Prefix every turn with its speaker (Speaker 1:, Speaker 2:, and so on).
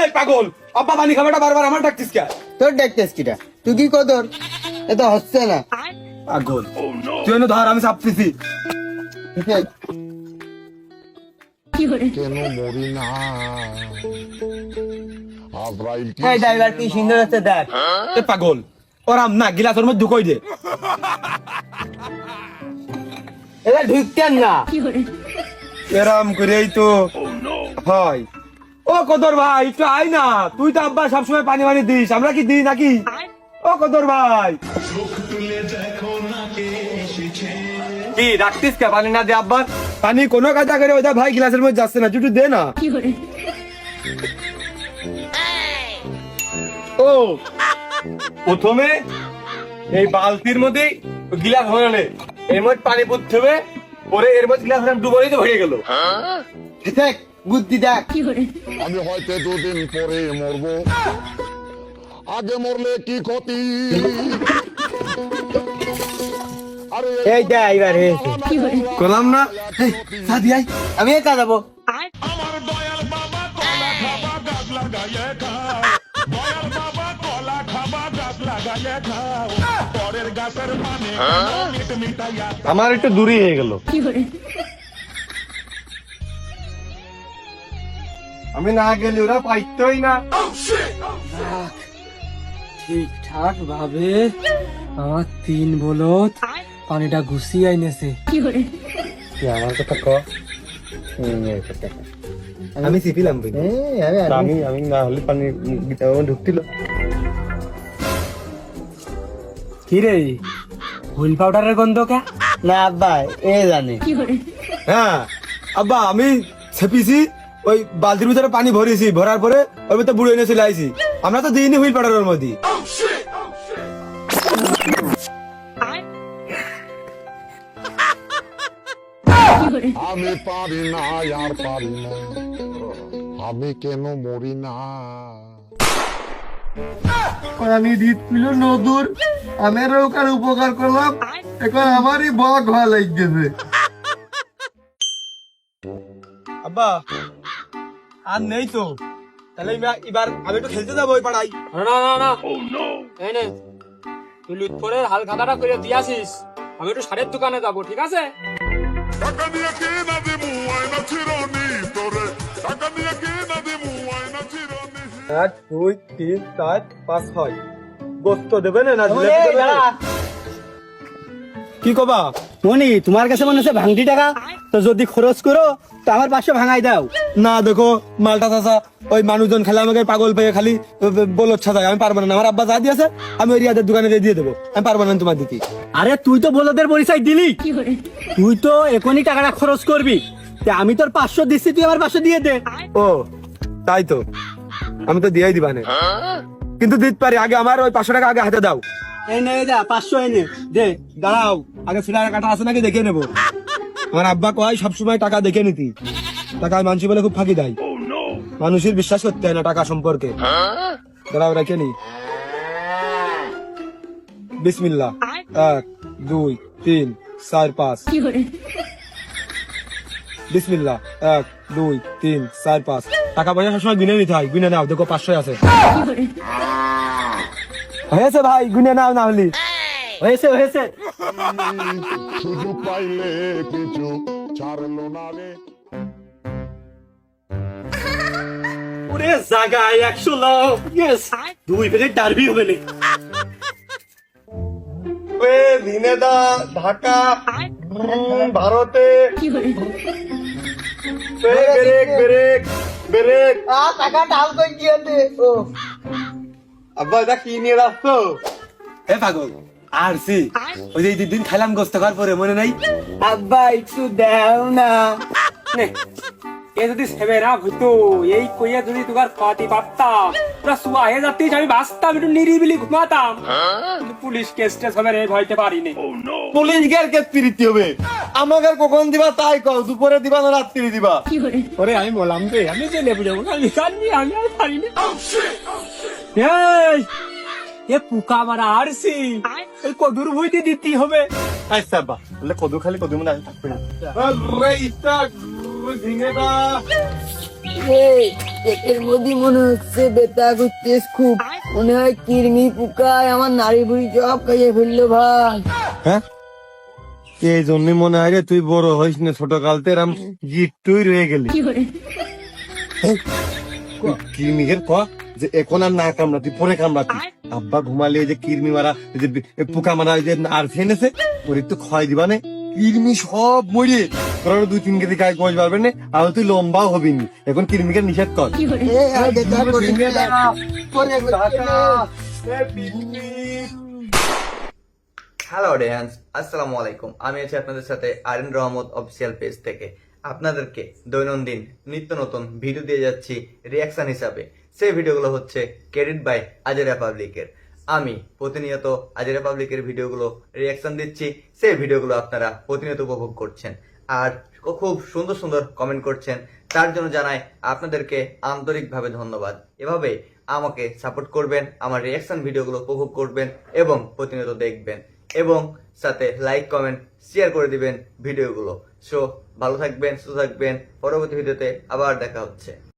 Speaker 1: এই পাগল, আব্বা পানি খাবাটা বারবার আমার ডাকতিস কে?
Speaker 2: তোর ডাকতেস কিটা? তুই কি কদর? এটা হচ্ছে না।
Speaker 1: পাগল, তুই এনে ধর, আমি চাপতেছি।
Speaker 2: ঠিক আছে?
Speaker 3: কেন মরি না আজরাইল কি
Speaker 2: এই ড্রাইভার কি সুন্দর হচ্ছে দেখ।
Speaker 1: এ পাগল, ওরাম না গিলাসের মধ্যে ঢুকই দে।
Speaker 2: এটা ঢুকতেন না।
Speaker 1: এরাম করেই তো হয়। ও কদর ভাই, একটু আয় না। তুই তো আব্বা সবসময় পানি পানি দিস, আমরা কি দিই নাকি? ও কদর ভাই, কি ডাকতিস কে? পানি না দে আব্বা? পানি কোনো কাজা করে ওটা ভাই গিলাসের মধ্যে যাচ্ছে না, একটু দে না। ও প্রথমে এই বালতির মধ্যে গিলাস ভরে, এর মধ্যে পানি পড়তে হবে, পরে এর মধ্যে গিলাস ডুবলেই তো হয়ে গেল।
Speaker 2: দেখ বুদ্ধি দেখ।
Speaker 3: আমি হয়তো দুদিন পরে মরবো, আগে মরলে কি ক্ষতি? আরে
Speaker 2: এই ড্রাইভার হয়েছে।
Speaker 1: করলাম না, সাদি আই।
Speaker 2: আমি একা যাবো।
Speaker 3: আমার দয়াল বাবা কলা খাবা গাছ লাগাইয়ে খাও, দয়াল বাবা কলা খাবা গাছ লাগাইয়ে খাও, পরের গাছের পানি মিট মিটাইয়া
Speaker 1: আমার একটু দূরই হয়ে গেল। আমি না গেলে ওরা পাইতই না।
Speaker 4: ঠিকঠাক ভাবে আমার 3 বলদ পানিটা গুছিয়ে আইনেছে।
Speaker 1: আমার কথা ক। আমি সিপিলাম বুঝলি? আমি না হলে পানি ঢুকছিল।
Speaker 4: কি রে, হুইল পাউডারের গন্ধ কে?
Speaker 2: না আব্বা এ জানে।
Speaker 1: হ্যাঁ আব্বা, আমি ছেপিছি, ওই বালতির ভিতরে পানি ভরেছি, ভরার পরে ওর ভিতরে বুড়ো এনে চলে আইছি। আমরা তো দিইনি হুইল পাউডারের মধ্যে।
Speaker 3: আমি পারি না আর পারি না, আমি কেন মরি না?
Speaker 2: আমি দিচ্ছিল নদূর, আমেরও ওখানে উপকার করলাম, এখন আমারই বক হওয়া লাগতেছে।
Speaker 1: আব্বা আর নেই তো, তাহলে এবার আমি একটু খেলতে যাবো ওই পাড়ায়।
Speaker 4: না না না, এই নে, তুই লুট করে হাল খাতাটা করে দিয়াছিস, আমি একটু সারের দোকানে যাবো, ঠিক আছে?
Speaker 3: টাকা দিয়ে কিনা দিমু আয়না চিরনি তোরে, টাকা দিয়ে কিনা দিমু আয়না চিরনি।
Speaker 1: 1 2 3 4 5 6 গোস্ত দেবে না? না দিলে
Speaker 2: এই
Speaker 1: দেবে না?
Speaker 2: দাঁড়া।
Speaker 1: কি কবা?
Speaker 2: মনি তোমার কাছে মনে হচ্ছে ভাঙটি টাকা, তো যদি খরচ করো তো আমার 500 ভাঙাই দাও।
Speaker 1: না দেখো মালটা চাচা, ওই মানুষজন খালি আমাকে পাগল পেয়ে খালি বলচ্ছা যায়। আমি পারবো না, আমার আব্বা যা দিয়েছে আমি ওই রিয়াদের দোকানে দিয়ে দেবো। আমি পারবো না তোমার দিতে।
Speaker 2: আরে তুই তো বলদের পরিচয় দিলি, তুই তো এখনই টাকাটা খরচ করবি, তা আমি তোর 500 দিচ্ছি, তুই আমার 500 দিয়ে দে।
Speaker 1: ও তাই তো, আমি তো দিয়েই দিবা না, কিন্তু দিতে পারি। আগে আমার ওই 500 টাকা আগে হাতে দাও।
Speaker 2: এই নে যা 500 এনে
Speaker 1: দে, দাঁড়াও, আগে ফিলার কাটা আছে নাকি দেখে নেবো। আমার আব্বা কয় সবসময় টাকা দেখে নিতি, টাকায় মানুষ বলে খুব ফাঁকি দেয়, মানুষের বিশ্বাস করতে হয় না টাকা সম্পর্কে। দাঁড়াও রেখে নি। বিসমিল্লাহ, 1 2 3 4 5। বিসমিল্লাহ, 1 2 3 4 5। টাকা পয়সা সবসময় গুনে নিতে হয়, গুনে নাও, দেখো 500 আছে। হয়েছে ভাই, গুনে নাও না হলি।
Speaker 2: হয়েছে হয়েছে।
Speaker 3: সুযোগ পাইলে কিছু ছাড়লো না রে।
Speaker 2: ওরে জায়গায় 100 লাখ, ইয়েস 2 প্যাকেট ডারবি হবে না।
Speaker 1: দিনেদা ঢাকা ভারতে ব্রেক ব্রেক ব্রেক।
Speaker 2: টাকা ডাল কই দিয়ে দে। ও
Speaker 1: আব্বা এটা কি নিয়ে আসছো? এ পাগল আরছি, ওই যে এই দিন খাইলাম গোস্ত খাওয়ার পরে, মনে নাই?
Speaker 2: আব্বা একটু দাও না।
Speaker 4: নে, এ যদি সেবেরা হইতো, এই কইয়া যদি তোর পাতি পারতাম, পুরা সুয়া হয়ে যাচ্ছিস, আমি বাঁচতাম, একটু নিরিবিলি ঘুমাতাম। কিন্তু পুলিশ কেস টেস হবে রে, ভয়তে পারিনি।
Speaker 1: পুলিশ গের কে প্রীতি হবে? আমাকে কখন দিবা তাই কও, দুপুরে দিবা না রাত্রি দিবা?
Speaker 4: ওরে আমি বললাম রে, আমি জেলে বুঝাবো, আমি জানি, আমি আর পারিনি। এই, এ পোকা মারা আরছি, এই কদুর ভুইতে দিতে হবে।
Speaker 1: আচ্ছা বা, বলে কদু খালি কদু মনে থাকবে না।
Speaker 5: পেটের মধ্যে মনে হচ্ছে ব্যথা করছে খুব, মনে হয় কৃমি পোকায় আমার নাড়ি বুড়ি সব খাইয়ে ফেললো ভাই।
Speaker 1: হ্যাঁ, এই জন্য মনে হয় রে তুই বড় হইস না, ছোট কালতে এরম গিট্টুই রয়ে গেলি। কৃমিকের ক যে এখন আর না কামড়াতি, পরে কামড়াতি। আব্বা ঘুমালে এই যে কৃমি মারা, এই যে পোকা মারা, এই যে আর ফেনেছে, ওর একটু ক্ষয় দিবা নে, কৃমি সব মরিয়ে তোর 2-3 কেজি গায়ে গোছ পারবে না, আর তুই লম্বাও হবি নি। এখন কৃমিকে নিষেধ কর।
Speaker 6: হ্যালো অডিয়েন্স, আসসালামু আলাইকুম। আমি আছি আপনাদের সাথে আরিন রহমত অফিসিয়াল পেজ থেকে। আপনাদেরকে দৈনন্দিন নিত্য নতুন ভিডিও দিয়ে যাচ্ছি রিয়াকশন হিসাবে। সেই ভিডিওগুলো হচ্ছে ক্রেডিট বাই আজেরা পাবলিকের। আমি প্রতিনিয়ত আজেরা পাবলিকের ভিডিওগুলো রিয়াকশন দিচ্ছি, সেই ভিডিওগুলো আপনারা প্রতিনিয়ত উপভোগ করছেন আর খুব সুন্দর সুন্দর কমেন্ট করছেন। তার জন্য জানাই আপনাদেরকে আন্তরিকভাবে ধন্যবাদ। এভাবে আমাকে সাপোর্ট করবেন, আমার রিয়াকশন ভিডিওগুলো উপভোগ করবেন এবং প্রতিনিয়ত দেখবেন, এবং সাথে লাইক কমেন্ট শেয়ার করে দিবেন ভিডিওগুলো। সো ভালো থাকবেন, সুস্থ থাকবেন। পরবর্তী ভিডিওতে আবার দেখা হচ্ছে।